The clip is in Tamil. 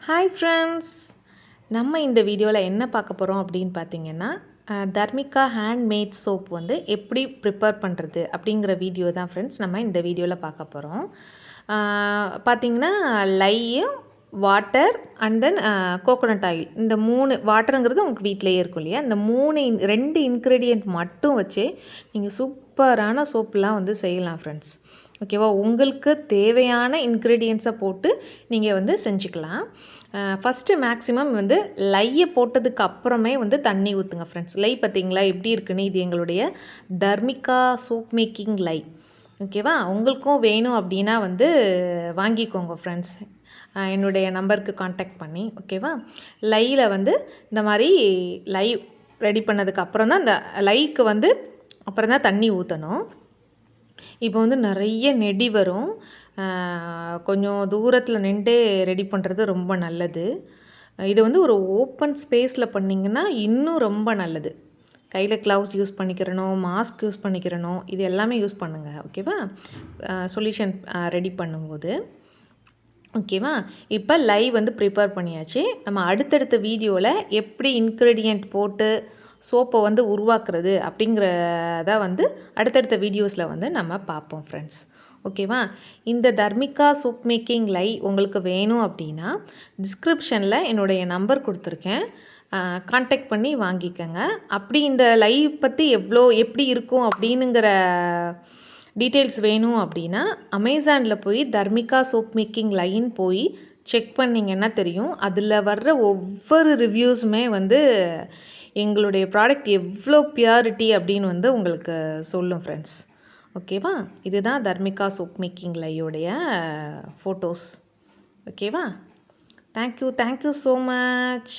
ஹாய் ஃப்ரெண்ட்ஸ், நம்ம இந்த வீடியோவில் என்ன பார்க்க போகிறோம் அப்படின்னு பார்த்தீங்கன்னா, தர்மிகா ஹேண்ட்மேட் சோப் வந்து எப்படி ப்ரிப்பேர் பண்ணுறது அப்படிங்கிற வீடியோ தான் ஃப்ரெண்ட்ஸ் நம்ம இந்த வீடியோவில் பார்க்க போகிறோம். பார்த்திங்கன்னா லையும் water and then coconut oil, இந்த 3 வாட்டருங்கிறது உங்களுக்கு வீட்டிலேயே இருக்கும் இல்லையா, இந்த 2 இன்க்ரீடியண்ட் மட்டும் வச்சு நீங்கள் சூப்பரான சோப்லாம் வந்து செய்யலாம் ஃப்ரெண்ட்ஸ். ஓகேவா, உங்களுக்கு தேவையான இன்க்ரீடியன்ஸை போட்டு நீங்கள் வந்து செஞ்சுக்கலாம். ஃபஸ்ட்டு மேக்ஸிமம் வந்து லையை போட்டதுக்கு அப்புறமே வந்து தண்ணி ஊற்றுங்க ஃப்ரெண்ட்ஸ். லை பார்த்திங்களா எப்படி இருக்குன்னு, இது எங்களுடைய தர்மிகா சோப் மேக்கிங் லை. ஓகேவா, உங்களுக்கும் வேணும் அப்படின்னா வந்து வாங்கிக்கோங்க ஃப்ரெண்ட்ஸ், என்னுடைய நம்பருக்கு காண்டாக்ட் பண்ணி. ஓகேவா, லையில் வந்து இந்த மாதிரி லை ரெடி பண்ணதுக்கு அப்புறம் தான் இந்த லைக்கு வந்து அப்புறம் தான் தண்ணி ஊற்றணும். இப்போ வந்து நிறைய நெடி வரும், கொஞ்சம் தூரத்தில் நின்று ரெடி பண்ணுறது ரொம்ப நல்லது. இது வந்து ஒரு ஓப்பன் ஸ்பேஸில் பண்ணிங்கன்னா இன்னும் ரொம்ப நல்லது. கையில் க்ளவுஸ் யூஸ் பண்ணிக்கிறணும், மாஸ்க் யூஸ் பண்ணிக்கிறணும், இது எல்லாமே யூஸ் பண்ணுங்கள். ஓகேவா, சொல்யூஷன் ரெடி பண்ணும்போது. ஓகேவா, இப்போ லைவ் வந்து ப்ரிப்பேர் பண்ணியாச்சு. நம்ம அடுத்தடுத்த வீடியோவில் எப்படி இன்க்ரீடியண்ட் போட்டு சோப்பை வந்து உருவாக்குறது அப்படிங்கிறத வந்து அடுத்தடுத்த வீடியோஸில் வந்து நம்ம பார்ப்போம் ஃப்ரெண்ட்ஸ். ஓகேவா, இந்த தர்மிகா சோப் மேக்கிங் லை உங்களுக்கு வேணும் அப்படின்னா டிஸ்கிரிப்ஷனில் என்னுடைய நம்பர் கொடுத்துருக்கேன், கான்டாக்ட் பண்ணி வாங்கிக்கோங்க. அப்படி இந்த லை பற்றி எப்படி இருக்கும் அப்படின்னுங்கிற டீட்டெயில்ஸ் வேணும் அப்படின்னா அமேசானில் போய் தர்மிகா சோப் மேக்கிங் லைன் போய் செக் பண்ணிங்கன்னா தெரியும். அதில் வர்ற ஒவ்வொரு ரிவ்யூஸுமே வந்து எங்களுடைய ப்ராடக்ட் எவ்வளோ பியூரிட்டி அப்படின்னு வந்து உங்களுக்கு சொல்லும் ஃப்ரெண்ட்ஸ். ஓகேவா, இதுதான் தர்மிகா சோப் மேக்கிங் லையோடைய ஃபோட்டோஸ். ஓகேவா, தேங்க்யூ ஸோ மச்.